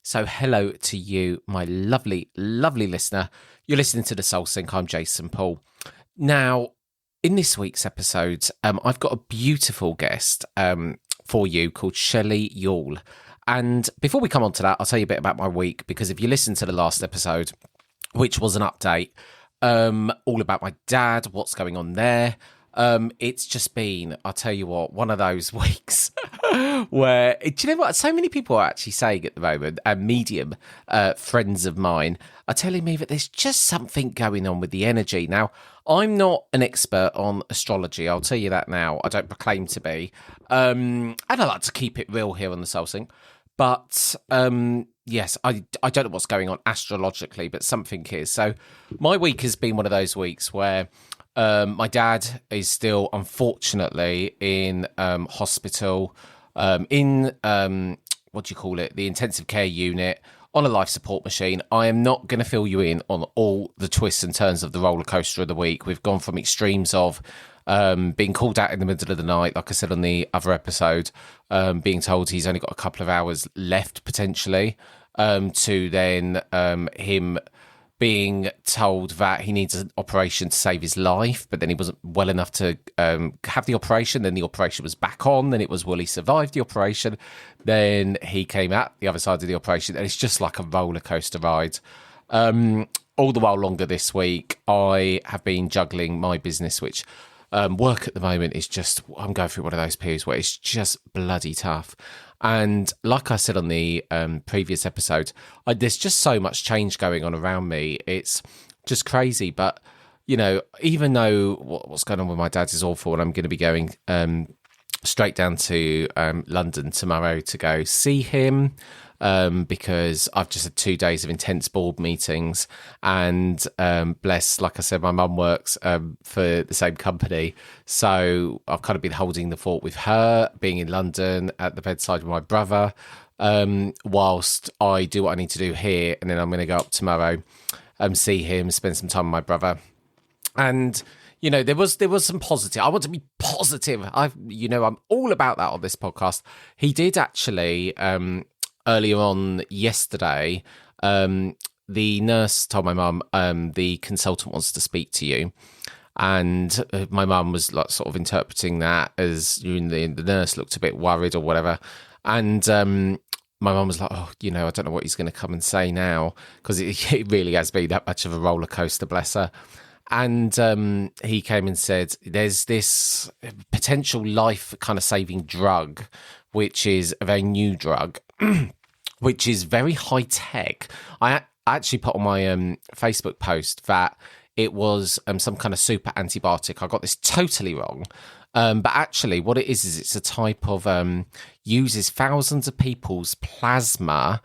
So hello to you, my lovely, lovely listener. You're listening to The Soul Sync. I'm Jason Paul. Now, in this week's episode, I've got a beautiful guest for you called Shelley Youell. And before we come on to that, I'll tell you a bit about my week, because if you listen to the last episode, which was an update, all about my dad, what's going on there, it's just been, I'll tell you what, one of those weeks where, do you know what, so many people are actually saying at the moment, and medium friends of mine are telling me that there's just something going on with the energy. Now, I'm not an expert on astrology, I'll tell you that now. I don't proclaim to be. And I like to keep it real here on the Soul Sync. But yes, I don't know what's going on astrologically, but something is. So my week has been one of those weeks where my dad is still, unfortunately, in hospital, in, what do you call it, the intensive care unit, on a life support machine. I am not going to fill you in on all the twists and turns of the roller coaster of the week. We've gone from extremes of being called out in the middle of the night, like I said on the other episode, being told he's only got a couple of hours left, potentially, to then him being told that he needs an operation to save his life, but then he wasn't well enough to have the operation. Then the operation was back on. Then it was, will he survive the operation? Then he came out the other side of the operation, and it's just like a roller coaster ride. All the while longer this week, I have been juggling my business, which work at the moment is just, I'm going through one of those periods where it's just bloody tough. And like I said on the previous episode, there's just so much change going on around me. It's just crazy. But, you know, even though what's going on with my dad is awful, and I'm going to be going straight down to London tomorrow to go see him, because I've just had 2 days of intense board meetings, and bless, like I said, my mum works for the same company, so I've kind of been holding the fort with her, being in London at the bedside with my brother, whilst I do what I need to do here, and then I'm going to go up tomorrow, see him, spend some time with my brother. And you know, there was some positive. I want to be positive. I'm all about that on this podcast. He did actually, earlier on yesterday, the nurse told my mum, the consultant wants to speak to you. And my mum was like sort of interpreting that as the nurse looked a bit worried or whatever. And my mum was like, oh, you know, I don't know what he's going to come and say now, because it really has been that much of a roller coaster, bless her. And he came and said, there's this potential life kind of saving drug, which is a very new drug, which is very high tech. I actually put on my Facebook post that it was some kind of super antibiotic. I got this totally wrong. But actually what it is it's a type of, uses thousands of people's plasma.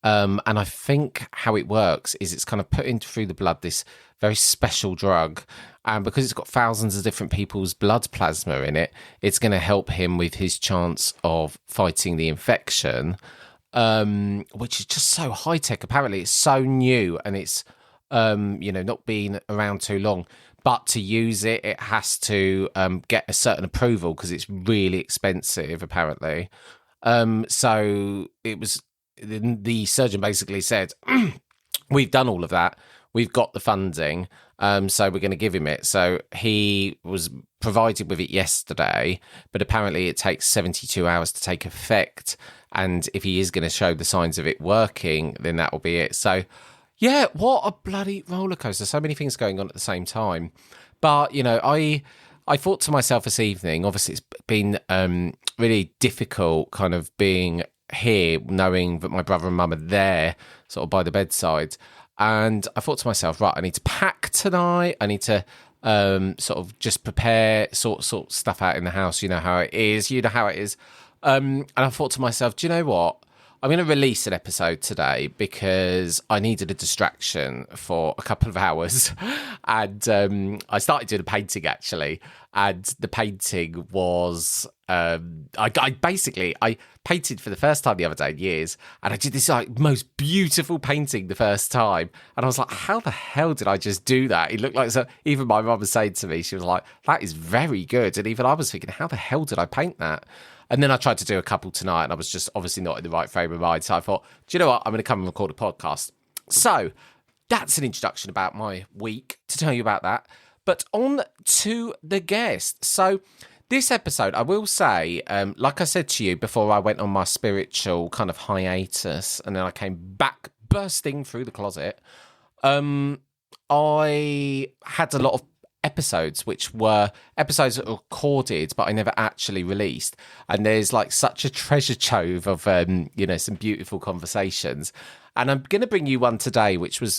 And I think how it works is it's kind of put in through the blood, this very special drug. And because it's got thousands of different people's blood plasma in it, it's going to help him with his chance of fighting the infection, which is just so high tech. Apparently it's so new, and it's, not been around too long. But to use it, it has to get a certain approval, because it's really expensive, apparently. So it was, the surgeon basically said, we've done all of that. We've got the funding, so we're going to give him it. So he was provided with it yesterday, but apparently it takes 72 hours to take effect. And if he is going to show the signs of it working, then that will be it. So, yeah, what a bloody roller coaster. So many things going on at the same time. But, you know, I thought to myself this evening, obviously it's been really difficult kind of being here, knowing that my brother and mum are there sort of by the bedside. And I thought to myself, right, I need to pack tonight. I need to sort of just prepare, sort stuff out in the house. You know how it is. And I thought to myself, do you know what? I'm going to release an episode today because I needed a distraction for a couple of hours. And I started doing a painting, actually. And the painting was, I painted for the first time the other day in years. And I did this like most beautiful painting the first time. And I was like, how the hell did I just do that? It looked like, so even my mum was saying to me, she was like, that is very good. And even I was thinking, how the hell did I paint that? And then I tried to do a couple tonight, and I was just obviously not in the right frame of mind. So I thought, do you know what? I'm going to come and record a podcast. So that's an introduction about my week, to tell you about that. But on to the guest. So this episode, I will say, like I said to you before I went on my spiritual kind of hiatus, and then I came back bursting through the closet, I had a lot of episodes which were episodes that were recorded but I never actually released, and there's like such a treasure trove of some beautiful conversations, and I'm going to bring you one today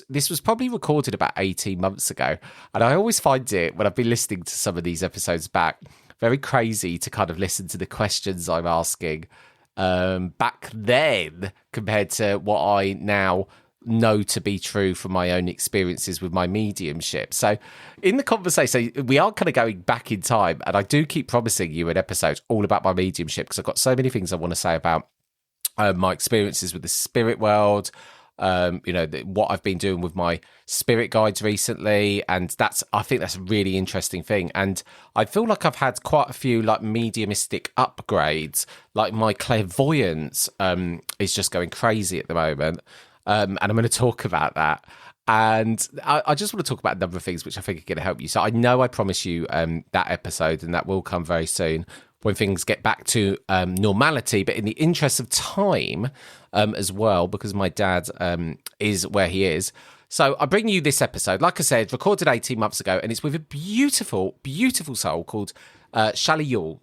this was probably recorded about 18 months ago, and I always find it when I've been listening to some of these episodes back very crazy to kind of listen to the questions I'm asking back then compared to what I now know to be true from my own experiences with my mediumship. So in the conversation, we are kind of going back in time, and I do keep promising you an episode all about my mediumship because I've got so many things I want to say about my experiences with the spirit world, what I've been doing with my spirit guides recently, and I think that's a really interesting thing. And I feel like I've had quite a few like mediumistic upgrades, like my clairvoyance is just going crazy at the moment. And I'm going to talk about that. And I just want to talk about a number of things which I think are going to help you. So I know I promise you that episode, and that will come very soon when things get back to normality. But in the interest of time as well, because my dad is where he is. So I bring you this episode, like I said, recorded 18 months ago, and it's with a beautiful, beautiful soul called Shelley Youell.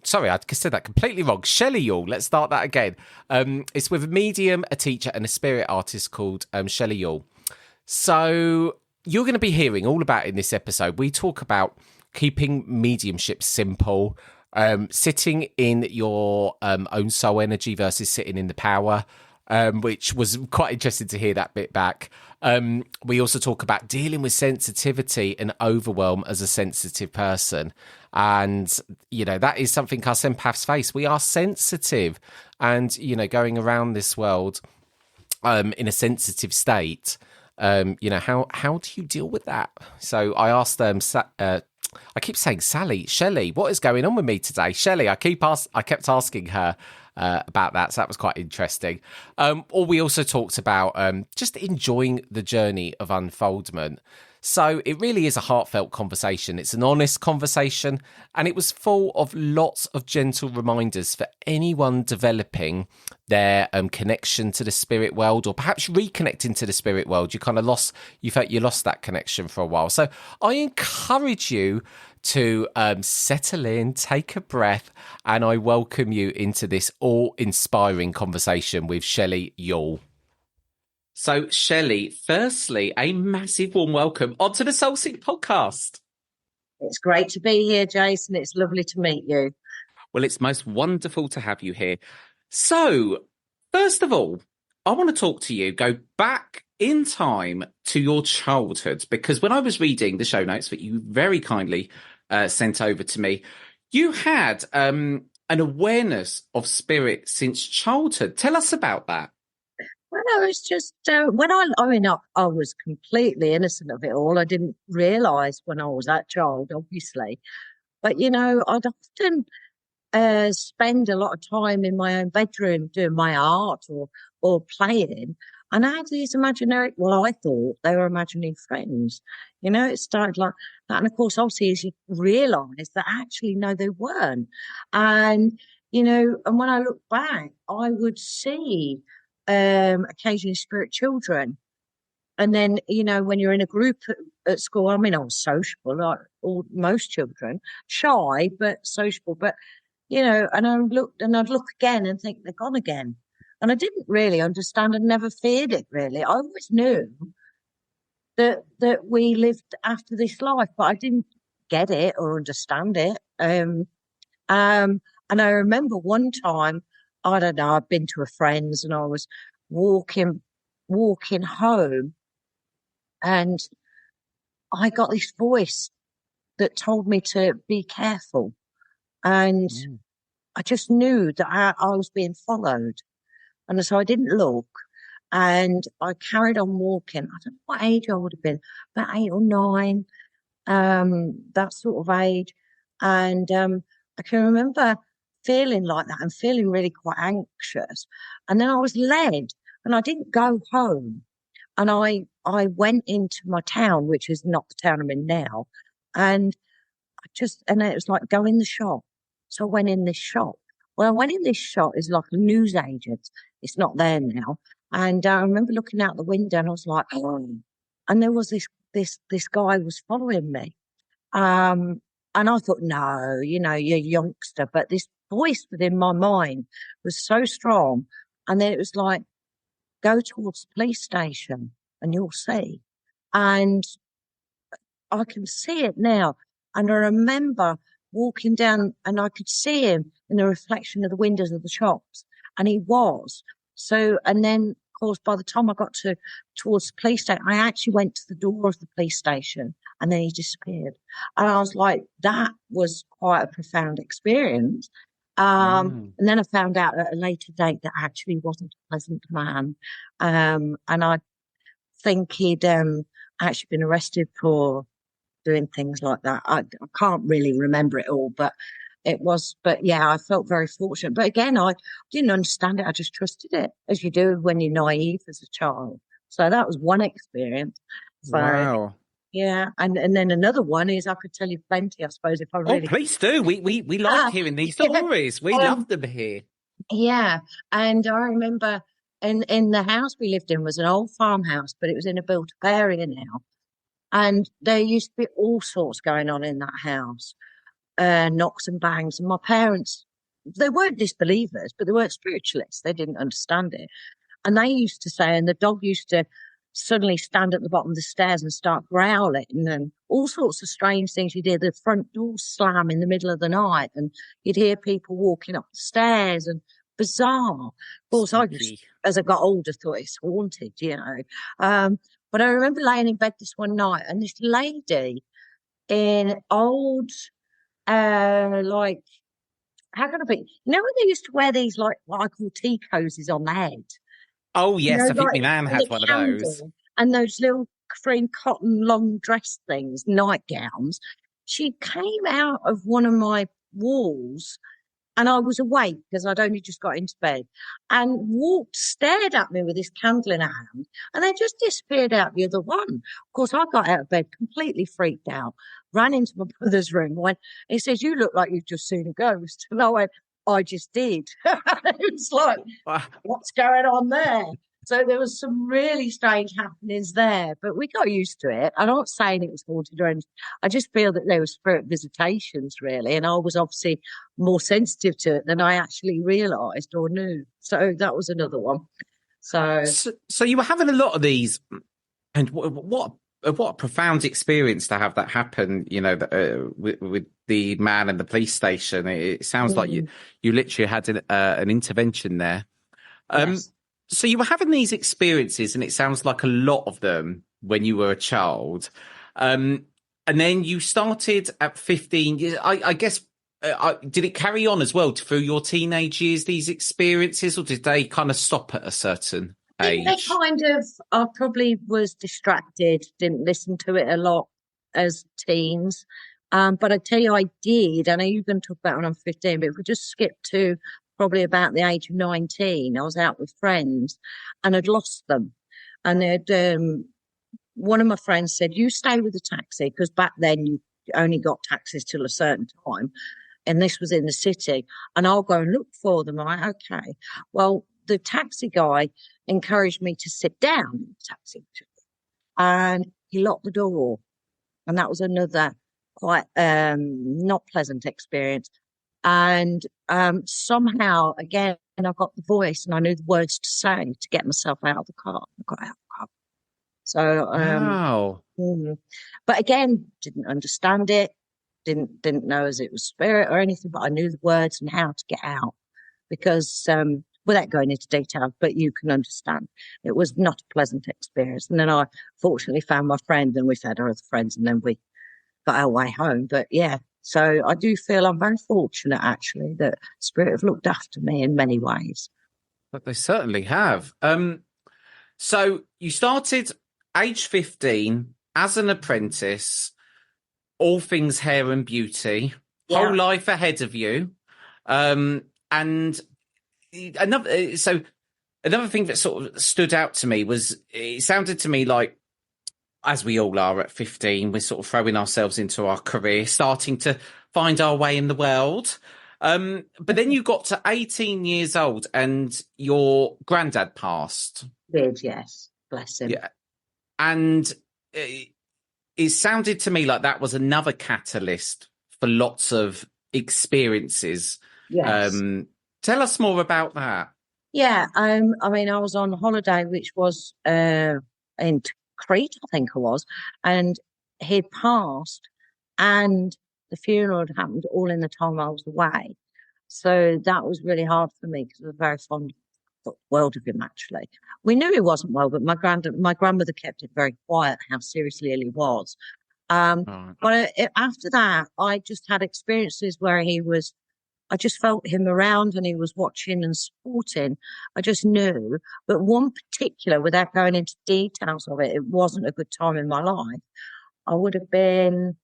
Sorry, I said that completely wrong. Shelley Youell. Let's start that again. It's with a medium, a teacher, and a spirit artist called Shelley Youell. So you're going to be hearing all about it in this episode. We talk about keeping mediumship simple, sitting in your own soul energy versus sitting in the power, which was quite interesting to hear that bit back. We also talk about dealing with sensitivity and overwhelm as a sensitive person. And, that is something us empaths face. We are sensitive, and, going around this world in a sensitive state, how do you deal with that? So I asked I keep saying Shelley, what is going on with me today? Shelley, I kept asking her about that, so that was quite interesting. Or we also talked about just enjoying the journey of unfoldment. So it really is a heartfelt conversation. It's an honest conversation, and it was full of lots of gentle reminders for anyone developing their connection to the spirit world, or perhaps reconnecting to the spirit world. You felt you lost that connection for a while. So I encourage you to settle in, take a breath, and I welcome you into this all-inspiring conversation with Shelley Youell. So, Shelley, firstly, a massive warm welcome onto the Soul Sync podcast. It's great to be here, Jason. It's lovely to meet you. Well, it's most wonderful to have you here. So, first of all, I want to talk to you, go back in time to your childhood, because when I was reading the show notes that you very kindly sent over to me, you had an awareness of spirit since childhood. Tell us about that. Well, it's just I was completely innocent of it all. I didn't realise when I was that child, obviously. But, I'd often spend a lot of time in my own bedroom doing my art or playing. And I had these I thought they were imaginary friends. It started like that. And of course, obviously, as you realise that actually, no, they weren't. And, and when I look back, I would see occasionally spirit children. And then, when you're in a group at school, I was sociable, like most children, shy, but sociable. But, and I'd look again and think they're gone again. And I didn't really understand and never feared it, really. I always knew that we lived after this life, but I didn't get it or understand it. And I remember one time, I don't know, I'd been to a friend's and I was walking home, and I got this voice that told me to be careful. And I just knew that I was being followed. And so I didn't look, and I carried on walking. I don't know what age I would have been, about 8 or 9, that sort of age. And I can remember feeling like that and feeling really quite anxious. And then I was led, and I didn't go home. And I went into my town, which is not the town I'm in now, and and it was like, go in the shop. So I went in this shop. Well, I went in this shop, it's like a newsagent. It's not there now. And I remember looking out the window, and I was like, oh, and there was this guy was following me. Um, and I thought, no, you're a youngster. But this voice within my mind was so strong. And then it was like, go towards the police station and you'll see. And I can see it now. And I remember walking down, and I could see him in the reflection of the windows of the shops. And he was. So, and then, of course, by the time I got towards the police station, I actually went to the door of the police station, and then he disappeared. And I was like, that was quite a profound experience. And then I found out at a later date that actually wasn't a pleasant man. And I think he'd actually been arrested for doing things like that. I can't really remember it all, but yeah, I felt very fortunate. But again, I didn't understand it. I just trusted it, as you do when you're naive as a child. So that was one experience. So, wow. yeah. And then another one is, I could tell you plenty, I suppose, if I really... Oh, please do. We like hearing these stories. We love them here. Yeah. And I remember in the house we lived in was an old farmhouse, but it was in a built-up area now. And there used to be all sorts going on in that house, knocks and bangs. And my parents, they weren't disbelievers, but they weren't spiritualists. They didn't understand it. And they used to say, and the dog used to suddenly stand at the bottom of the stairs and start growling, and all sorts of strange things. You'd hear the front door slam in the middle of the night, and you'd hear people walking up the stairs, and bizarre. Of course, I just, as I got older, thought it's haunted, But I remember laying in bed this one night, and this lady in old, like, how can I be? You know when they used to wear these, like, what I call tea cozies on the head? Oh, yes, I think like, my nan has one of those. And those little cream cotton long dress things, nightgowns. She came out of one of my walls, and I was awake because I'd only just got into bed, and stared at me with this candle in her hand, and then just disappeared out the other one. Of course, I got out of bed completely freaked out, ran into my brother's room, went, he says, you look like you've just seen a ghost. And I went, I just did. It was like, what's going on there? So there was some really strange happenings there, but we got used to it. I'm not saying it was haunted or anything. I just feel that there were spirit visitations, really, and I was obviously more sensitive to it than I actually realised or knew. So that was another one. So you were having a lot of these, and what a profound experience to have that happen. With the man and the police station. It sounds like you literally had an intervention there. Yes. So you were having these experiences, and it sounds like a lot of them when you were a child. And then you started at 15 years. I guess, did it carry on as well through your teenage years, these experiences, or did they kind of stop at a certain age? They I probably was distracted, didn't listen to it a lot as teens. But I tell you, I did. I know you're going to talk about when I'm 15, but if we just skip to probably about the age of 19, I was out with friends and I'd lost them. And one of my friends said, you stay with the taxi, because back then you only got taxis till a certain time. And this was in the city. And I'll go and look for them. I'm like, okay. Well, the taxi guy encouraged me to sit down in the taxi. And he locked the door. And that was another quite not pleasant experience. And somehow, again, I got the voice and I knew the words to say to get myself out of the car. I got out of the car. So, wow. But again, didn't understand it. Didn't know as it was spirit or anything, but I knew the words and how to get out. Because without going into detail, but you can understand, it was not a pleasant experience. And then I fortunately found my friend, and we've had our other friends, and then we got our way home. But yeah. So I do feel I'm very fortunate, actually, that Spirit have looked after me in many ways. But they certainly have. So you started age 15 as an apprentice, all things hair and beauty, whole life ahead of you. And another thing that sort of stood out to me was it sounded to me like, as we all are at 15, we're sort of throwing ourselves into our career, starting to find our way in the world. But then you got to 18 years old and your granddad passed. Did, yes. Bless him. Yeah. And it sounded to me like that was another catalyst for lots of experiences. Yes. Tell us more about that. Yeah, I mean, I was on holiday, which was in Crete, I think I was, and he'd passed, and the funeral had happened all in the time I was away. So that was really hard for me because I was very fond of the world of him, actually. We knew he wasn't well, but my grandmother kept it very quiet how seriously ill he was. Right. But after that, I just had experiences where I just felt him around and he was watching and supporting. I just knew. But one particular, without going into details of it, it wasn't a good time in my life. I would have been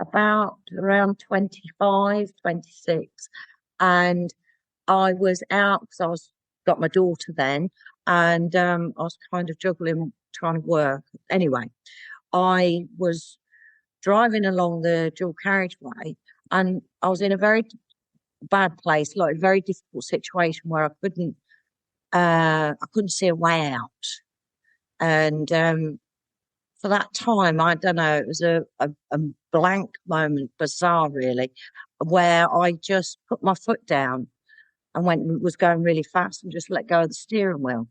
about around 25, 26. And I was out because got my daughter then. And I was kind of juggling, trying to work. Anyway, I was driving along the dual carriageway and I was in a very bad place, like a very difficult situation where I couldn't see a way out. And for that time, I don't know, it was a blank moment, bizarre really, where I just put my foot down and was going really fast and just let go of the steering wheel.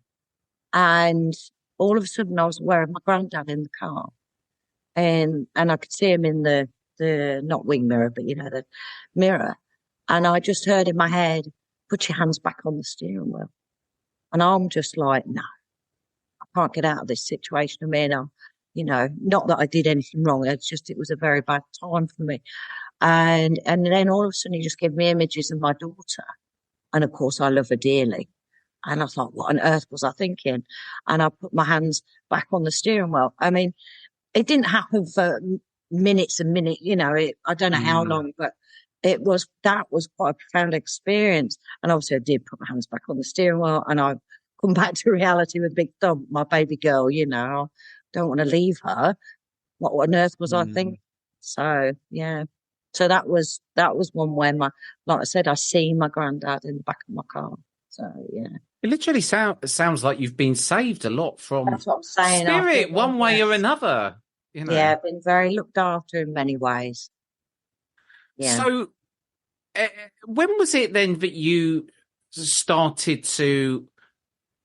And all of a sudden I was aware of my granddad in the car. And I could see him in the not wing mirror, but the mirror. And I just heard in my head, put your hands back on the steering wheel. And I'm just like, no, I can't get out of this situation I'm in. Not that I did anything wrong. It's just, it was a very bad time for me. And then all of a sudden he just gave me images of my daughter. And of course I love her dearly. And I thought, what on earth was I thinking? And I put my hands back on the steering wheel. I mean, it didn't happen for minutes and minutes, I don't know how long, but that was quite a profound experience. And obviously I did put my hands back on the steering wheel and I come back to reality with a big thump, my baby girl, I don't want to leave her. What on earth was I thinking? So, yeah. So that was one where like I said, I see my granddad in the back of my car. So, yeah. It literally sounds like you've been saved a lot from That's what I'm saying. spirit, one way or another. Yeah, I've been very looked after in many ways. Yeah. So, when was it then that you started to,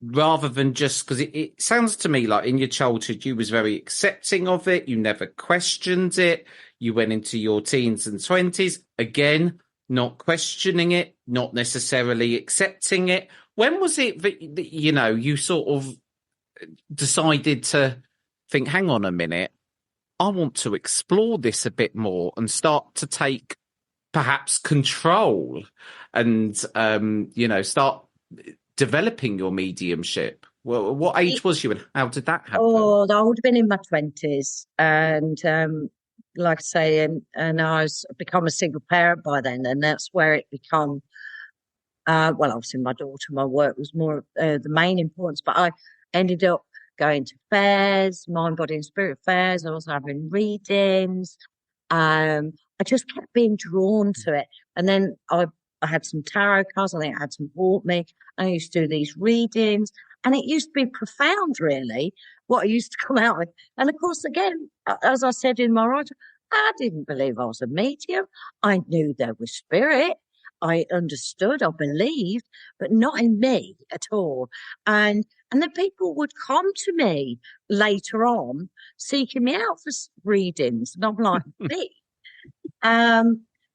rather than just, because it sounds to me like in your childhood you was very accepting of it, you never questioned it, you went into your teens and 20s, again, not questioning it, not necessarily accepting it. When was it that you sort of decided to think, hang on a minute, I want to explore this a bit more and start to take perhaps control and, start developing your mediumship? Well, what age was you and how did that happen? Oh, I would have been in my 20s. And like I say, and I was become a single parent by then. And that's where it become, obviously my daughter, my work was more the main importance. But I ended up going to fairs, mind, body and spirit fairs. I was having readings. I just kept being drawn to it. And then I had some tarot cards. I think I had some bought me. I used to do these readings. And it used to be profound, really, what I used to come out with. And of course, again, as I said in my writing, I didn't believe I was a medium. I knew there was spirit. I understood, I believed, but not in me at all. And then people would come to me later on, seeking me out for readings. And I'm like, me?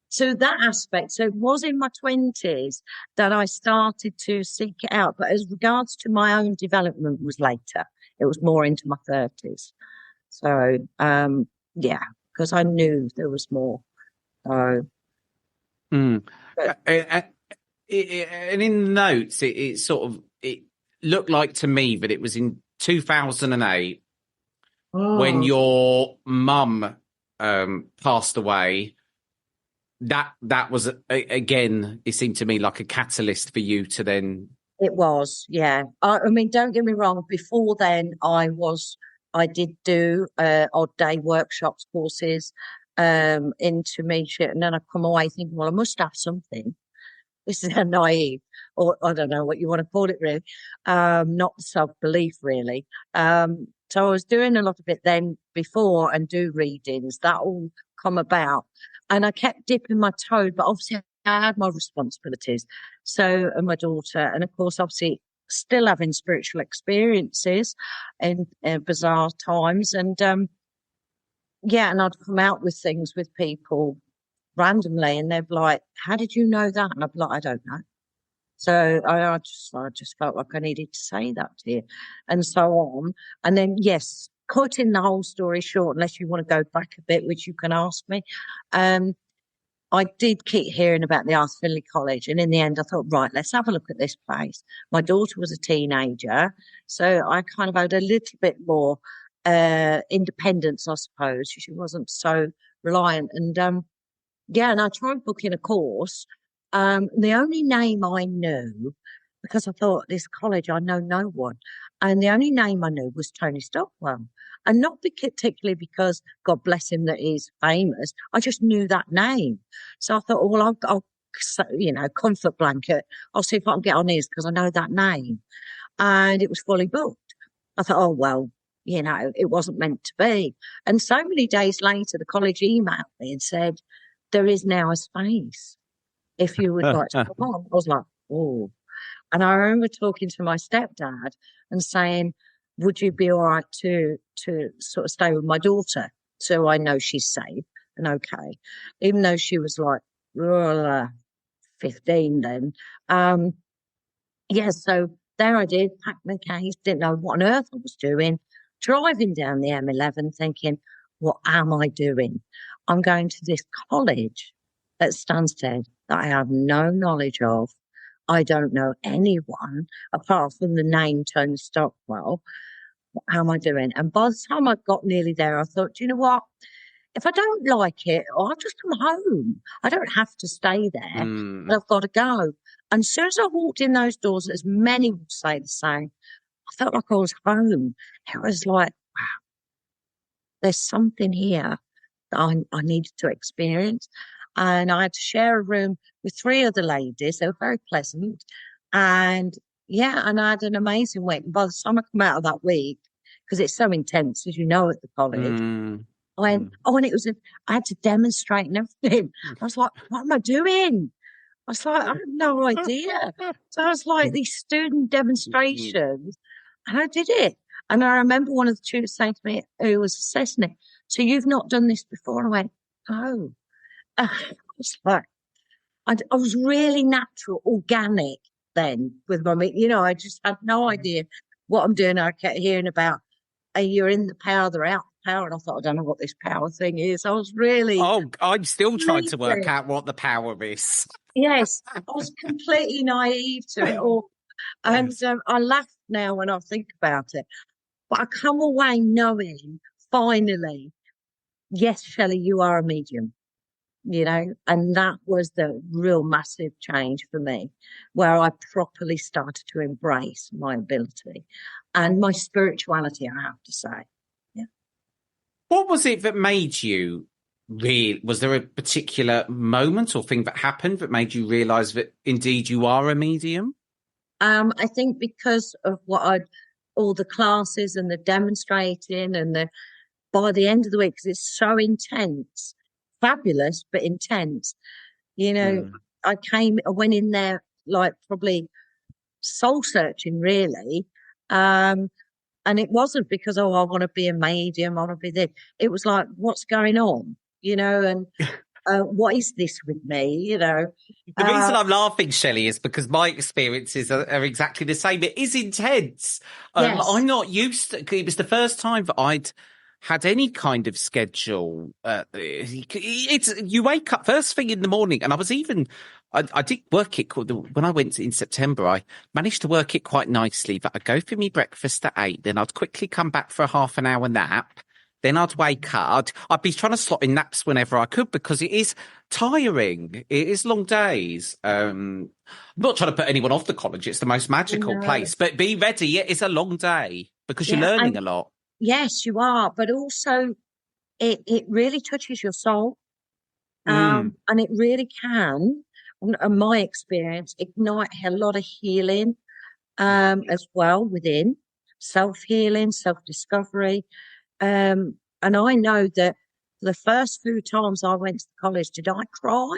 So that aspect, so it was in my 20s that I started to seek it out. But as regards to my own development was later. It was more into my 30s. So, because I knew there was more. So, and in the notes, it looked like to me that it was in 2008 when your mum passed away. that was again, it seemed to me like a catalyst for you to then. It was, yeah. I mean, don't get me wrong. Before then, I did do odd day workshops, courses, into mediumship, and then I come away thinking, well, I must have something. This is naive, or I don't know what you want to call it, really. Not self-belief, really. So I was doing a lot of it then before and do readings. That all come about. And I kept dipping my toe, but obviously I had my responsibilities. So, and my daughter, and of course, obviously still having spiritual experiences in bizarre times. And yeah, and I'd come out with things with people randomly, and they'd be like, "How did you know that?" And I'd be like, "I don't know." So I just felt like I needed to say that to you, and so on. And then, yes, cutting the whole story short, unless you want to go back a bit, which you can ask me. Um, I did keep hearing about the Arthur Findlay College, and in the end, I thought, right, let's have a look at this place. My daughter was a teenager, so I kind of had a little bit more independence, I suppose. She wasn't so reliant, and yeah, and I tried booking a course. The only name I knew, because I thought this college, I know no one, and the only name I knew was Tony Stockwell, and not particularly because God bless him that he's famous. I just knew that name, so I thought, oh, well, comfort blanket. I'll see if I can get on his because I know that name, and it was fully booked. I thought, oh well, it wasn't meant to be. And so many days later, the college emailed me and said, there is now a space if you would like to come on. I was like, oh. And I remember talking to my stepdad and saying, would you be all right to sort of stay with my daughter so I know she's safe and okay, even though she was like 15 then. Yeah, so there I did, packed my case, didn't know what on earth I was doing, driving down the M11 thinking, what am I doing? I'm going to this college at Stansted that I have no knowledge of. I don't know anyone apart from the name Tony Stockwell. What am I doing? And by the time I got nearly there, I thought, you know what? If I don't like it, I'll just come home. I don't have to stay there, but I've got to go. And as soon as I walked in those doors, as many would say the same, I felt like I was home. It was like, wow, there's something here that I needed to experience. And I had to share a room with 3 other ladies. They were very pleasant. And yeah, and I had an amazing week. And by the time I come out of that week, because it's so intense, as you know, at the college, I went, oh, and I had to demonstrate and everything. I was like, what am I doing? I was like, I have no idea. So I was like, these student demonstrations, and I did it. And I remember one of the tutors saying to me, who was assessing it, so you've not done this before? And I went, oh. I was like, I was really natural, organic then with my meat. I just had no idea what I'm doing. I kept hearing about, you're in the power, they're out the power. And I thought, I don't know what this power thing is. I was really. Oh, I'm still trying to work out what the power is. Yes, I was completely naive to it all. And I laugh now when I think about it. But I come away knowing, finally, yes, Shelley, you are a medium. And that was the real massive change for me, where I properly started to embrace my ability and my spirituality, I have to say. Yeah. What was it that made you was there a particular moment or thing that happened that made you realize that indeed you are a medium? I think because of all the classes and the demonstrating and by the end of the week, because it's so intense, fabulous, but intense. I went in there like probably soul searching, really. And it wasn't because, I want to be a medium, I want to be this. It was like, what's going on? And what is this with me? The reason I'm laughing, Shelley, is because my experiences are exactly the same. It is intense. Yes. I'm not used to it. Was the first time that I'd had any kind of schedule. You wake up first thing in the morning, and I did work it when I went in September. I managed to work it quite nicely. That I'd go for me breakfast at 8, then I'd quickly come back for a half an hour nap, Then I'd wake up. I'd be trying to slot in naps whenever I could because it is tiring. It is long days. I'm not trying to put anyone off the college. It's the most magical No. place. But be ready. It is a long day because you're Yeah, learning and a lot. yes, you are, but also it really touches your soul. Mm. And it really can, in my experience, ignite a lot of healing as well within self-healing, self-discovery. And I know that the first few times I went to college, did I cry?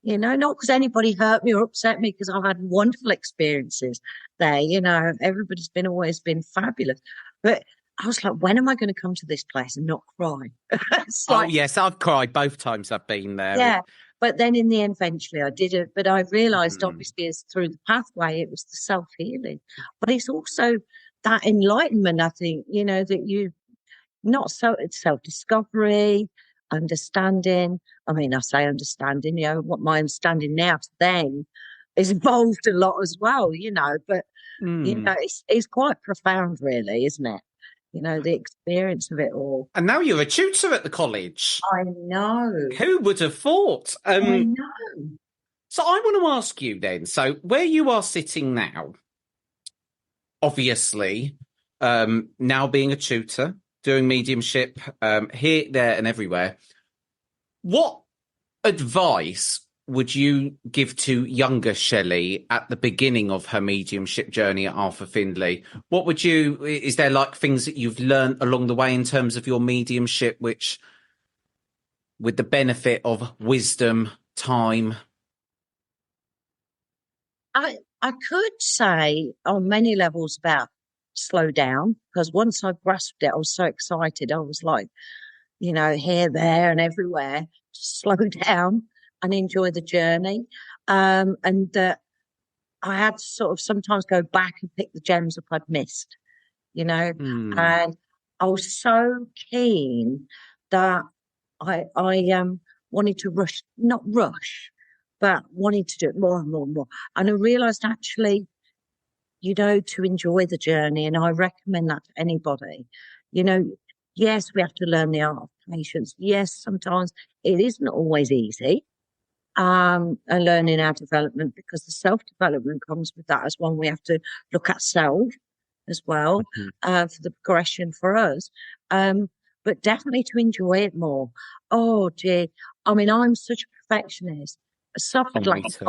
You know, not because anybody hurt me or upset me, because I've had wonderful experiences there. You know, everybody's been always been fabulous. But I was like, when am I going to come to this place and not cry? It's Oh, like, yes. I've cried both times I've been there. yeah. But then in the end, eventually I did it. But I realized, Mm. obviously, as through the pathway, it was the self healing. But it's also that enlightenment, I think, you know, that you not so it's self discovery, understanding. I mean, I say understanding, you know, what my understanding now to then is evolved a lot as well, you know, but you Mm. know, it's quite profound, really, isn't it? You know, the experience of it all. And now you're a tutor at the college. I know. Who would have thought? I know. So I want to ask you then, so where you are sitting now, obviously, now being a tutor, doing mediumship, here, there, and everywhere, what advice would you give to younger Shelley at the beginning of her mediumship journey at Arthur Findlay? What would you, is there like things that you've learned along the way in terms of your mediumship, which with the benefit of wisdom, time? I could say on many levels about slow down, because once I grasped it, I was so excited. I was like, you know, here, there, and everywhere. Slow down and enjoy the journey. And I had to sort of sometimes go back and pick the gems up I'd missed, you know, Hmm. and I was so keen that I wanted to rush, not rush, but wanted to do it more and more and more. And I realized actually, you know, to enjoy the journey. And I recommend that to anybody. You know, yes, we have to learn the art of patience. Yes, sometimes it isn't always easy. And learning our development, because the self development comes with that as well. We have to look at self as well Mhm. for the progression for us. Um, but definitely to enjoy it more. Oh, gee. I mean, I'm such a perfectionist. I Oh, suffered lack me of too.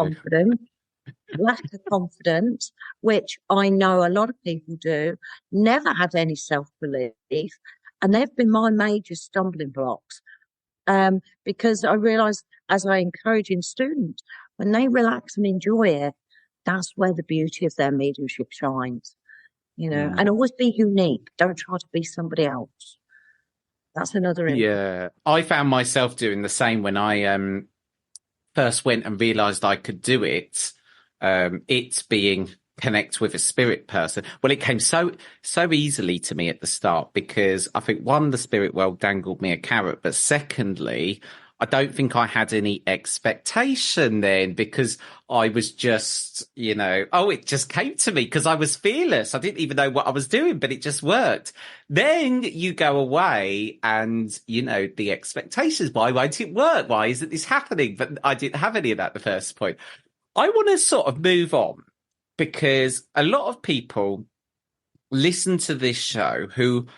confidence, which I know a lot of people do, never had any self belief. And they've been my major stumbling blocks because I realised as I encourage in students, when they relax and enjoy it, that's where the beauty of their mediumship shines, you know, Mm. and always be unique. Don't try to be somebody else. That's another important. Yeah, I found myself doing the same when I first went and realized I could do it. It being connect with a spirit person. Well, it came so easily to me at the start because I think one, the spirit world dangled me a carrot, but secondly, I don't think I had any expectation then because I was just, oh, it just came to me because I was fearless. I didn't even know what I was doing, but it just worked. Then you go away and, the expectations. Why won't it work? Why isn't this happening? But I didn't have any of that at the first point. I want to sort of move on because a lot of people listen to this show who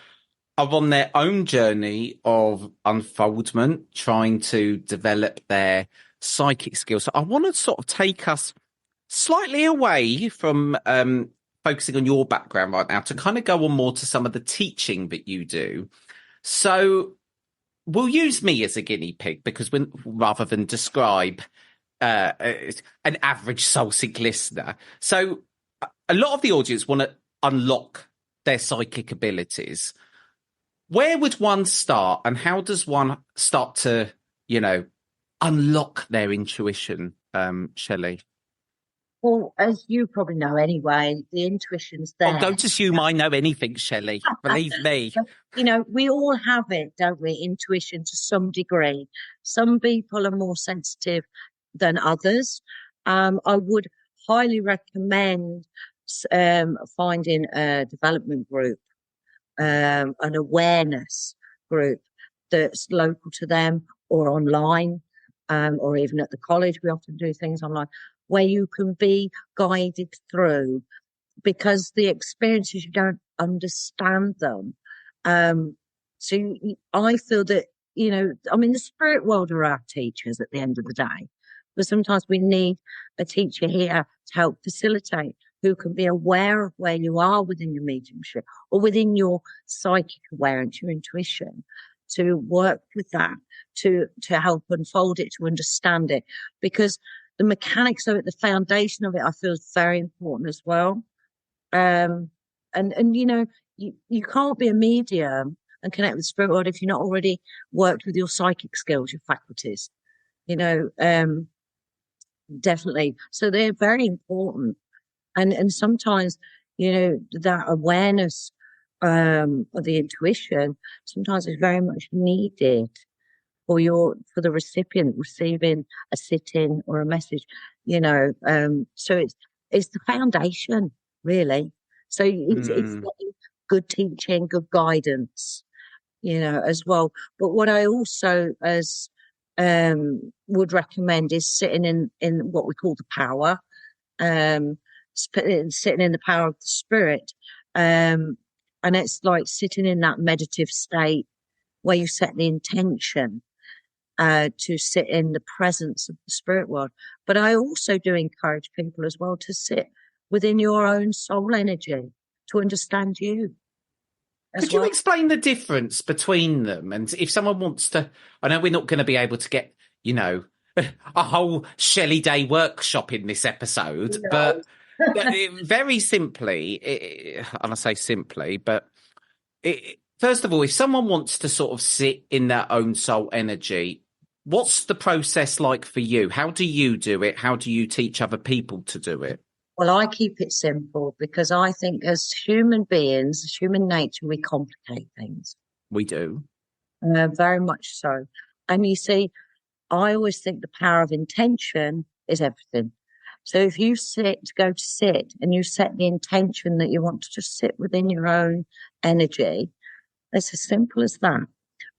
are on their own journey of unfoldment, trying to develop their psychic skills. So I want to sort of take us slightly away from focusing on your background right now to kind of go on more to some of the teaching that you do. So we'll use me as a guinea pig because rather than describe an average soul sync listener. So a lot of the audience want to unlock their psychic abilities. Where would one start and how does one start to, unlock their intuition, Shelley? Well, as you probably know anyway, the intuition's Oh, there. don't assume I know anything, Shelley. Believe me. But, you know, we all have it, don't we? Intuition to some degree. Some people are more sensitive than others. I would highly recommend finding a development group an awareness group that's local to them or online, or even at the college. We often do things online where you can be guided through, because the experiences, you don't understand them. I feel that, I mean, the spirit world are our teachers at the end of the day, but sometimes we need a teacher here to help facilitate, who can be aware of where you are within your mediumship or within your psychic awareness, your intuition, to work with that, to help unfold it, to understand it, because the mechanics of it, the foundation of it, I feel is very important as well. And you can't be a medium and connect with the spirit world if you're not already worked with your psychic skills, your faculties, definitely. So they're very important. And sometimes, that awareness, of the intuition sometimes is very much needed for the recipient receiving a sit-in or a message, so it's the foundation, really. So it's good teaching, good guidance, as well. But what I also would recommend is sitting in what we call the power, sitting in the power of the spirit, and it's like sitting in that meditative state where you set the intention to sit in the presence of the spirit world. But I also do encourage people as well to sit within your own soul energy, to understand you. Could you explain the difference between them? And if someone wants to, I know we're not going to be able to get, a whole Shelley Day workshop in this episode, but very simply, and I say simply, but first of all, if someone wants to sort of sit in their own soul energy, what's the process like for you? How do you do it? How do you teach other people to do it? Well, I keep it simple because I think as human beings, as human nature, we complicate things. We do. Very much so. And you see, I always think the power of intention is everything. So if you go to sit and you set the intention that you want to just sit within your own energy, it's as simple as that.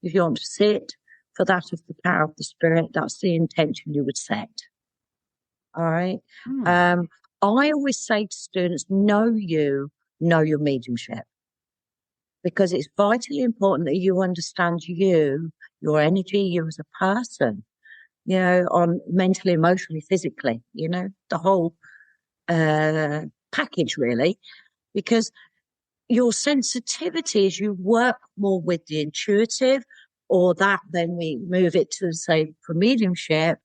If you want to sit for that of the power of the spirit, that's the intention you would set. All right. I always say to students, know your mediumship, because it's vitally important that you understand you, your energy, you as a person, on mentally, emotionally, physically, the whole package, really, because your sensitivity, as you work more with the intuitive, or that then we move it to, say, for mediumship,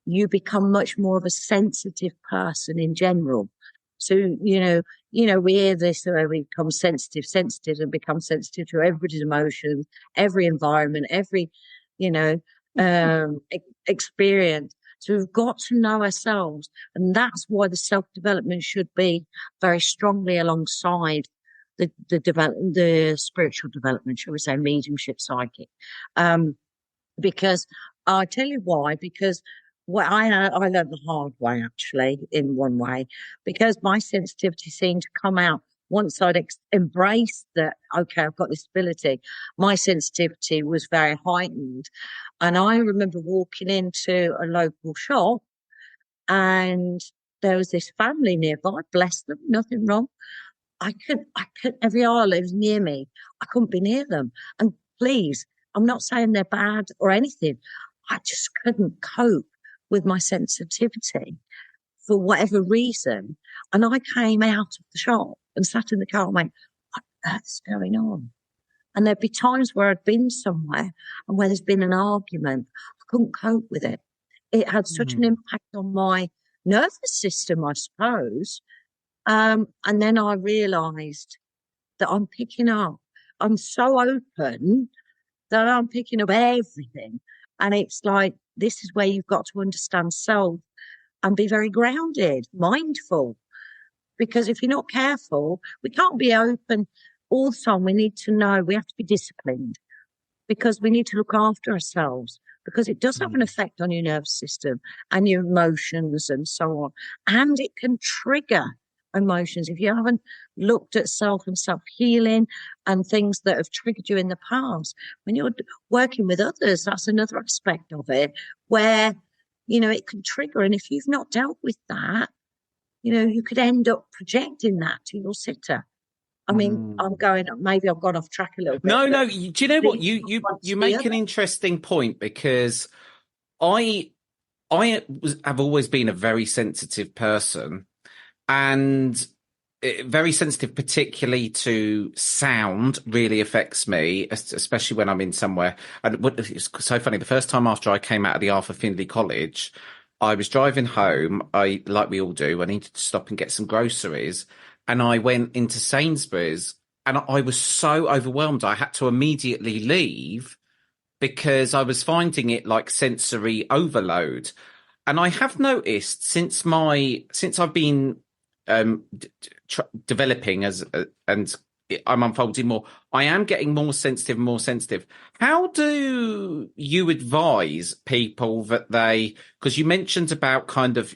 you become much more of a sensitive person in general. So, we hear this, we become sensitive and become sensitive to everybody's emotions, every environment, every, experience. So we've got to know ourselves. And that's why the self-development should be very strongly alongside the spiritual development, shall we say, mediumship, psychic. Because I'll tell you why, because I learned the hard way, actually, in one way, because my sensitivity seemed to come out once I'd embraced that, okay, I've got this ability. My sensitivity was very heightened. And I remember walking into a local shop and there was this family nearby, bless them, nothing wrong. I could, every aisle was near me. I couldn't be near them. And please, I'm not saying they're bad or anything. I just couldn't cope with my sensitivity for whatever reason. And I came out of the shop and sat in the car and went, what on earth's going on? And there'd be times where I'd been somewhere and where there's been an argument. I couldn't cope with it. It had such an impact on my nervous system, I suppose. And then I realised that I'm picking up. I'm so open that I'm picking up everything. And it's like, this is where you've got to understand self and be very grounded, mindful. Because if you're not careful, we can't be open all the time. We need to know, we have to be disciplined, because we need to look after ourselves, because it does have an effect on your nervous system and your emotions and so on. And it can trigger emotions, if you haven't looked at self and self-healing and things that have triggered you in the past, when you're working with others, that's another aspect of it where, it can trigger. And if you've not dealt with that, you could end up projecting that to your sitter. I mean, maybe I've gone off track a little bit. No. Do you know what? You make an interesting point, because I have always been a very sensitive person, and very sensitive, particularly to sound, really affects me, especially when I'm in somewhere. And it's so funny. The first time after I came out of the Arthur Findlay College, I was driving home. Like we all do, I needed to stop and get some groceries, and I went into Sainsbury's, and I was so overwhelmed. I had to immediately leave because I was finding it like sensory overload. And I have noticed since I've been developing and I'm unfolding more, I am getting more sensitive and more sensitive. How do you advise people that because you mentioned about kind of,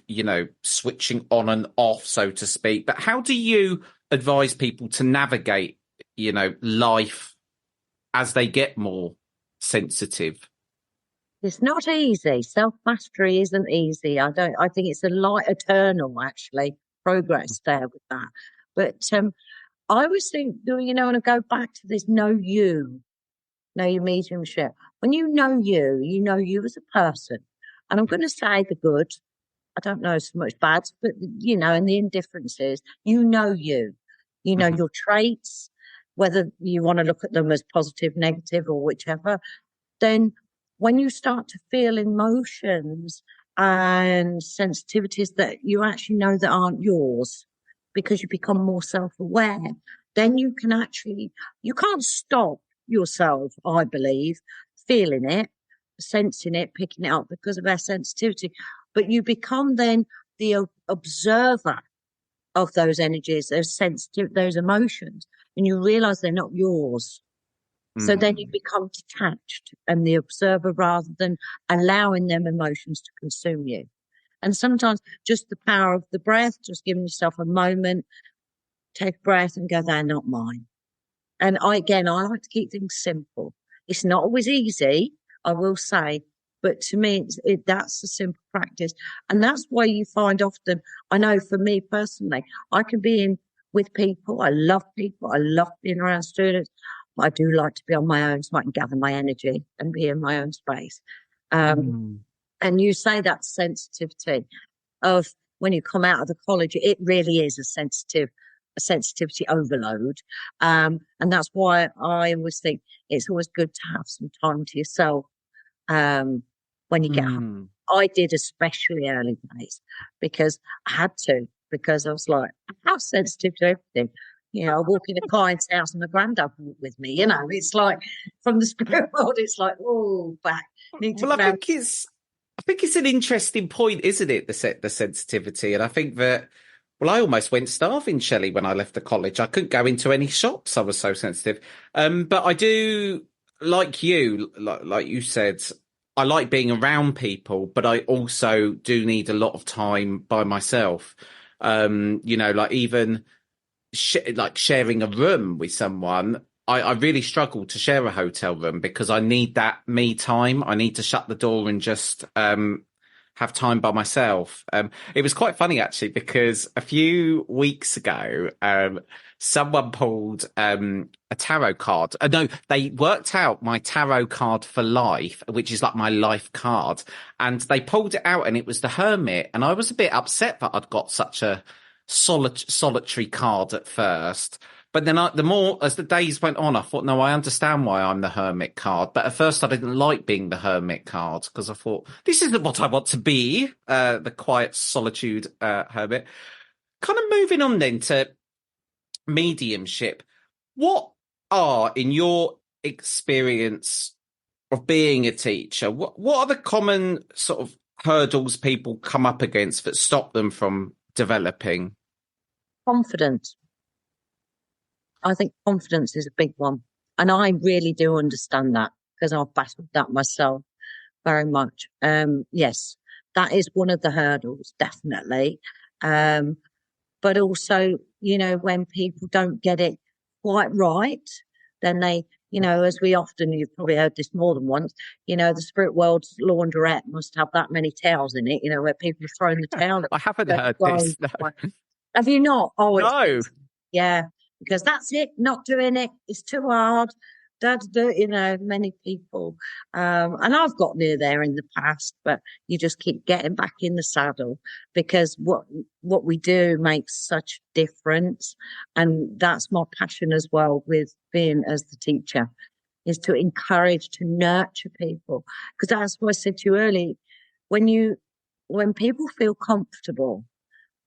switching on and off, so to speak, but how do you advise people to navigate, life as they get more sensitive? It's not easy. Self-mastery isn't easy. I think it's a light eternal, actually, progress there with that. But I always think, when I go back to this, know your mediumship. When you know you as a person. And I'm going to say the good. I don't know so much bad, but, and the indifferences, you know your traits, whether you want to look at them as positive, negative, or whichever. Then when you start to feel emotions and sensitivities that you actually know that aren't yours, because you become more self-aware, then you can't stop yourself, I believe, feeling it, sensing it, picking it up because of our sensitivity. But you become then the observer of those energies, those emotions, and you realize they're not yours. So then you become detached and the observer rather than allowing them emotions to consume you. And sometimes just the power of the breath, just giving yourself a moment, take a breath and go, they're not mine. And I like to keep things simple. It's not always easy, I will say, but to me, that's a simple practice. And that's why you find often, I know for me personally, I can be in with people. I love people. I love being around students. I do like to be on my own so I can gather my energy and be in my own space. And you say that sensitivity of when you come out of the college, it really is a sensitivity overload. And that's why I always think it's always good to have some time to yourself when you get home. I did, especially early days, because I had to, because I was like, how sensitive to everything. I walk in a client's house and my granddad walked with me. It's like from the spirit world, it's like, oh, back. Well, I think it's an interesting point, isn't it? The sensitivity. And I think that, I almost went starving, Shelley, when I left the college. I couldn't go into any shops. I was so sensitive. But I do, like you, like you said, I like being around people, but I also do need a lot of time by myself. Like even like sharing a room with someone, I really struggle to share a hotel room because I need that me time. I need to shut the door and just have time by myself. It was quite funny actually, because a few weeks ago, someone pulled a tarot card. No, they worked out my tarot card for life, which is like my life card, and they pulled it out, and it was the Hermit. And I was a bit upset that I'd got such a solitary card at first. But then the more as the days went on, I thought, no, I understand why I'm the Hermit card. But at first I didn't like being the Hermit card because I thought, this isn't what I want to be, the quiet solitude hermit. Kind of moving on then to mediumship. What are, in your experience of being a teacher, what are the common sort of hurdles people come up against that stop them from developing? Confidence. I think confidence is a big one. And I really do understand that because I've battled that myself very much. Yes, that is one of the hurdles, definitely. But but also, when people don't get it quite right, then they, as we often, you've probably heard this more than once, the spirit world's laundrette must have that many towels in it, where people are throwing the towel. I haven't heard this. No. Have you not? Oh, No. yeah, because that's it, not doing it. It's too hard. Many people. And I've got near there in the past, but you just keep getting back in the saddle because what we do makes such difference. And that's my passion as well with being as the teacher, is to encourage, to nurture people. Because that's what I said to you earlier, when people feel comfortable,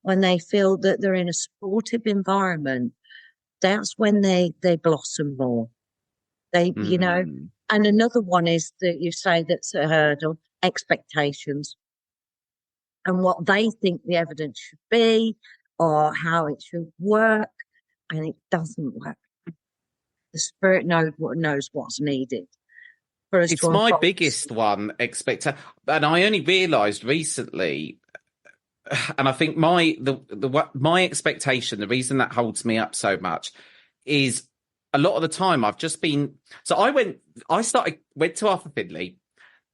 when they feel that they're in a supportive environment, that's when they blossom more. And another one is that you say that's a hurdle, expectations and what they think the evidence should be or how it should work. And it doesn't work. The spirit knows what's needed. For us it's my biggest one, and I only realised recently, and I think my expectation, the reason that holds me up so much is a lot of the time I've just been, so I went to Arthur Findlay,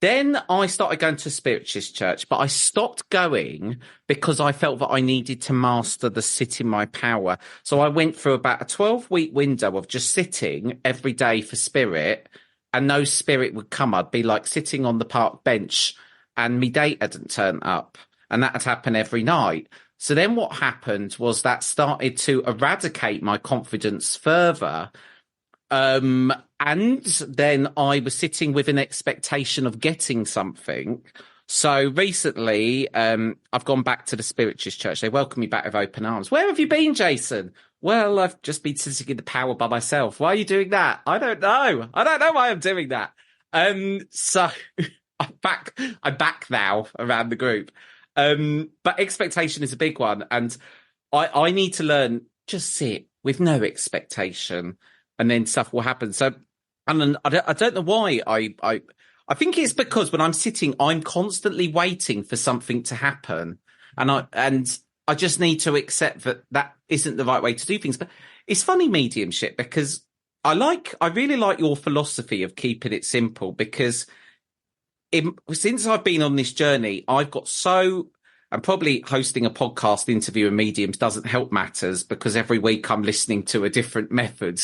then I started going to a spiritualist church, but I stopped going because I felt that I needed to master the sit in my power. So I went through about a 12-week window of just sitting every day for spirit, and no spirit would come. I'd be like sitting on the park bench and my date hadn't turned up, and that would happen every night. So then what happened was that started to eradicate my confidence further. And then I was sitting with an expectation of getting something. So recently, I've gone back to the spiritualist church. They welcome me back with open arms. Where have you been, Jason? Well, I've just been sitting in the power by myself. Why are you doing that? I don't know. I don't know why I'm doing that. So I'm back now around the group. But expectation is a big one. And I need to learn, just sit with no expectation and then stuff will happen. So, and I don't know why I think it's because when I'm sitting, I'm constantly waiting for something to happen. And I just need to accept that isn't the right way to do things. But it's funny, mediumship, because I really like your philosophy of keeping it simple, because since I've been on this journey, I've got and probably hosting a podcast interview and mediums doesn't help matters, because every week I'm listening to a different method,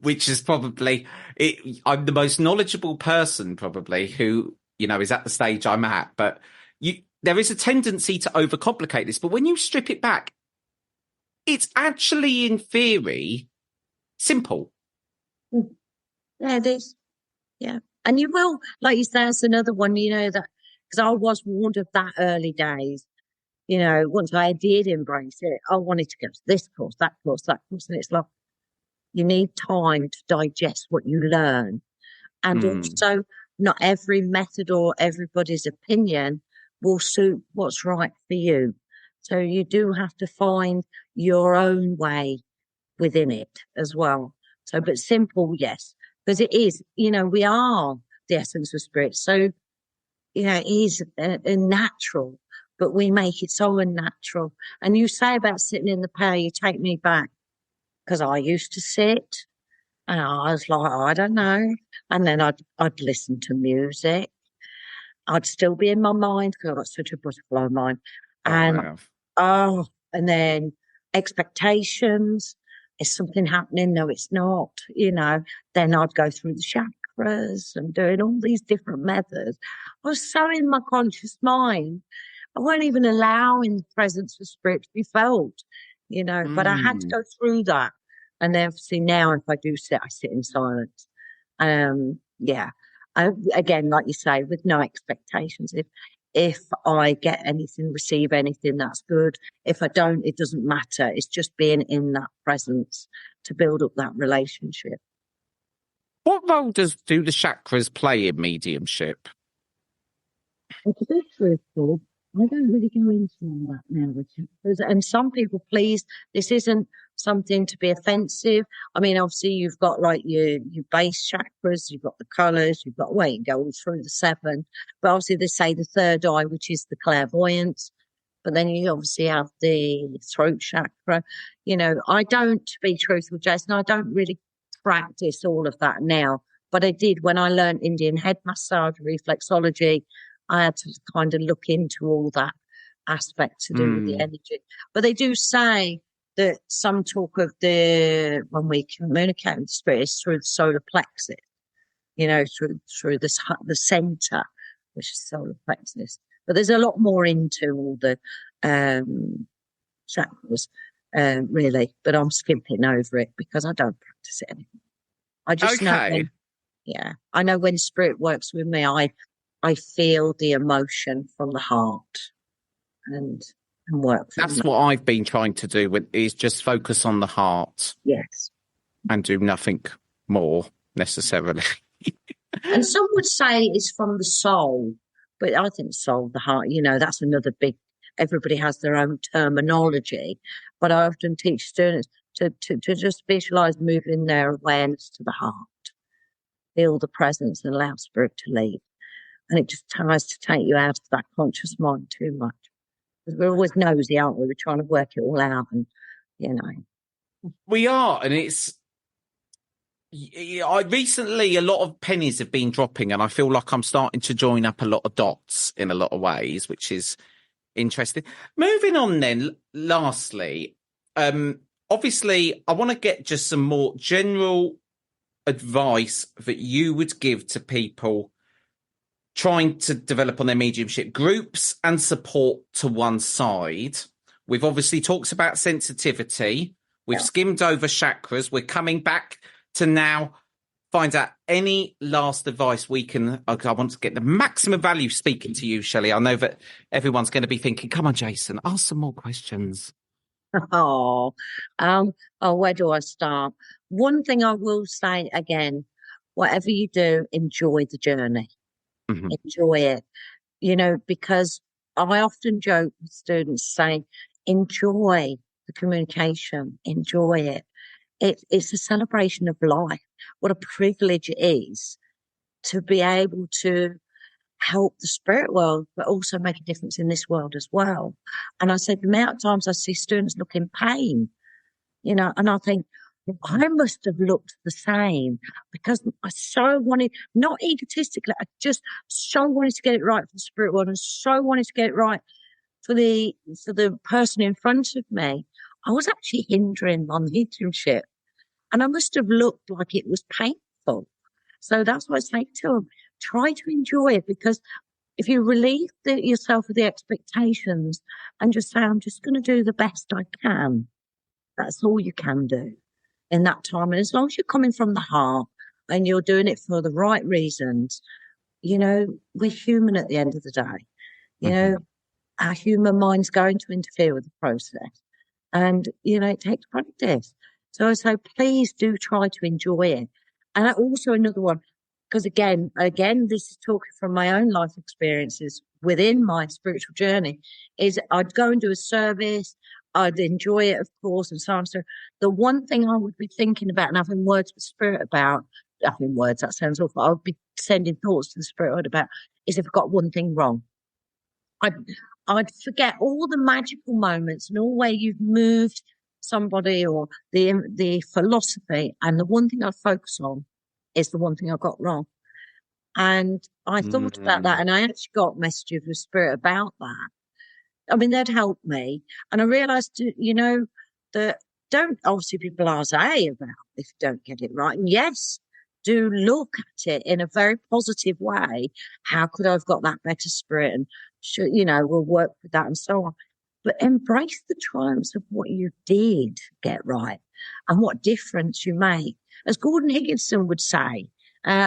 which is probably I'm the most knowledgeable person probably who, is at the stage I'm at. But there is a tendency to overcomplicate this. But when you strip it back, it's actually, in theory, simple. Yeah, it is. Yeah. And you will, like you say, that's another one, that, because I was warned of that early days. Once I did embrace it, I wanted to go to this course, that course, that course. And it's like, you need time to digest what you learn. And also, not every method or everybody's opinion will suit what's right for you. So you do have to find your own way within it as well. So, but simple, yes, because it is, we are the essence of spirit. So, it is a natural, but we make it so unnatural. And you say about sitting in the power, you take me back, because I used to sit and I was like, I don't know. And then I'd listen to music. I'd still be in my mind because I've got such a butterfly mind. And and then expectations. Is something happening? No, it's not. Then I'd go through the chakras and doing all these different methods. I was so in my conscious mind. I weren't even allowing the presence of spirit to be felt, but I had to go through that. And then obviously now if I do sit, I sit in silence. Again, like you say, with no expectations. If I get anything, receive anything, that's good. If I don't, it doesn't matter. It's just being in that presence to build up that relationship. What role do the chakras play in mediumship? It's a bit truthful. I don't really go into all that now, Richard. And some people, please, this isn't something to be offensive. I mean, obviously, you've got like your base chakras, you've got the colours, you've got, you go all through the 7. But obviously, they say the third eye, which is the clairvoyance. But then you obviously have the throat chakra. You know, to be truthful, Jason, I don't really practice all of that now. But I did when I learned Indian head massage, reflexology. I had to kind of look into all that aspect to do with the energy. But they do say that some talk of when we communicate with the spirit is through the solar plexus, you know, through the center, which is solar plexus. But there's a lot more into all the chakras, really. But I'm skipping over it because I don't practice it anymore. I just know I know when spirit works with me, I feel the emotion from the heart and work. That's what I've been trying to do is just focus on the heart. Yes. And do nothing more necessarily. And some would say it's from the soul, but I think soul, the heart, you know, that's another big, everybody has their own terminology. But I often teach students to just visualize moving their awareness to the heart, feel the presence and allow spirit to lead. And it just tries to take you out of that conscious mind too much. Because we're always nosy, aren't we? We're trying to work it all out and, you know. We are, and recently a lot of pennies have been dropping, and I feel like I'm starting to join up a lot of dots in a lot of ways, which is interesting. Moving on then, lastly, obviously I want to get just some more general advice that you would give to people trying to develop on their mediumship, groups and support to one side. We've obviously talked about sensitivity. We've skimmed over chakras. We're coming back to now find out any last advice we can. I want to get the maximum value speaking to you, Shelley. I know that everyone's going to be thinking, come on, Jason, ask some more questions. Where do I start? One thing I will say again, whatever you do, enjoy the journey. Mm-hmm. Enjoy it, you know, because I often joke with students saying, enjoy the communication, enjoy it. It's a celebration of life. What a privilege it is to be able to help the spirit world, but also make a difference in this world as well. And I said, the amount of times I see students look in pain, you know, and I think, I must have looked the same because I so wanted, not egotistically, I just so wanted to get it right for the spirit world and so wanted to get it right for the person in front of me. I was actually hindering my mediumship, and I must have looked like it was painful. So that's what I say to them. Try to enjoy it, because if you relieve yourself of the expectations and just say, I'm just going to do the best I can, that's all you can do in that time. And as long as you're coming from the heart and you're doing it for the right reasons, you know, we're human at the end of the day. You know, our human mind's going to interfere with the process. And, you know, it takes practice. So I say, please do try to enjoy it. And also another one, because again, this is talking from my own life experiences within my spiritual journey, is I'd go and do a service, I'd enjoy it, of course, and so on. So the one thing I would be thinking about and having words with spirit about, having words, that sounds awful, I would be sending thoughts to the spirit about, is if I got one thing wrong. I'd forget all the magical moments and all where you've moved somebody or the philosophy, and the one thing I focus on is the one thing I got wrong. And I thought about that, and I actually got messages with spirit about that. I mean, they'd help me. And I realised, you know, that don't obviously be blasé about if you don't get it right. And yes, do look at it in a very positive way. How could I have got that better spirit? And, you know, we'll work with that and so on. But embrace the triumphs of what you did get right and what difference you made. As Gordon Higginson would say,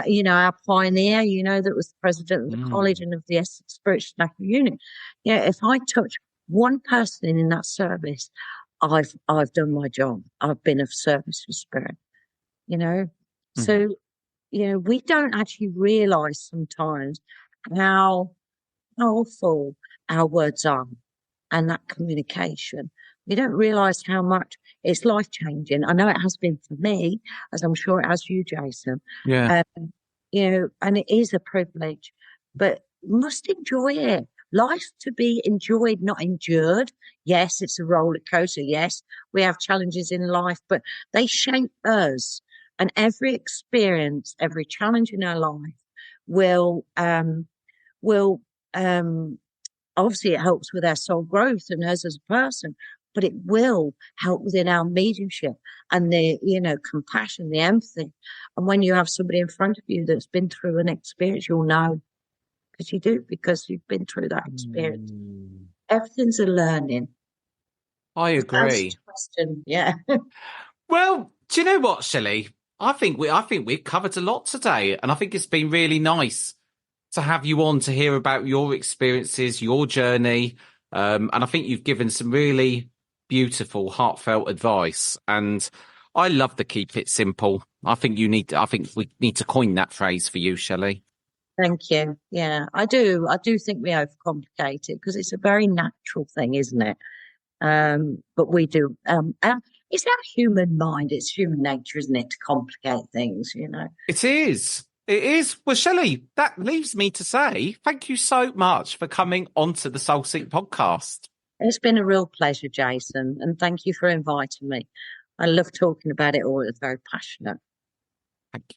you know, our pioneer, you know, that was the president of the college and of the Essex Spiritual National Union. You know, if I touch one person in that service, I've done my job. I've been of service for spirit, you know. So, you know, we don't actually realise sometimes how powerful our words are and that communication. We don't realise how much it's life-changing. I know it has been for me, as I'm sure it has for you, Jason. Yeah. You know, and it is a privilege, but must enjoy it. life to be enjoyed, not endured. Yes, it's a roller coaster. Yes, we have challenges in life, but they shape us. And every experience, every challenge in our life will obviously it helps with our soul growth and us as a person, but it will help within our mediumship and the, compassion, the empathy. And when you have somebody in front of you that's been through an experience, you'll know, because you do, because you've been through that experience. Everything's a learning. I agree. Question, yeah. Well, do you know what, Shelley? I think we've covered a lot today, and I think it's been really nice to have you on to hear about your experiences, your journey, and I think you've given some really beautiful, heartfelt advice. And I love the keep it simple. I think we need to coin that phrase for you, Shelley. Thank you. Yeah, I do. I do think we overcomplicate it because it's a very natural thing, isn't it? But we do. It's our human mind. It's human nature, isn't it, to complicate things? It is. It is. Well, Shelley, that leaves me to say thank you so much for coming onto the Soul Sync podcast. It's been a real pleasure, Jason, and thank you for inviting me. I love talking about it all. It's very passionate.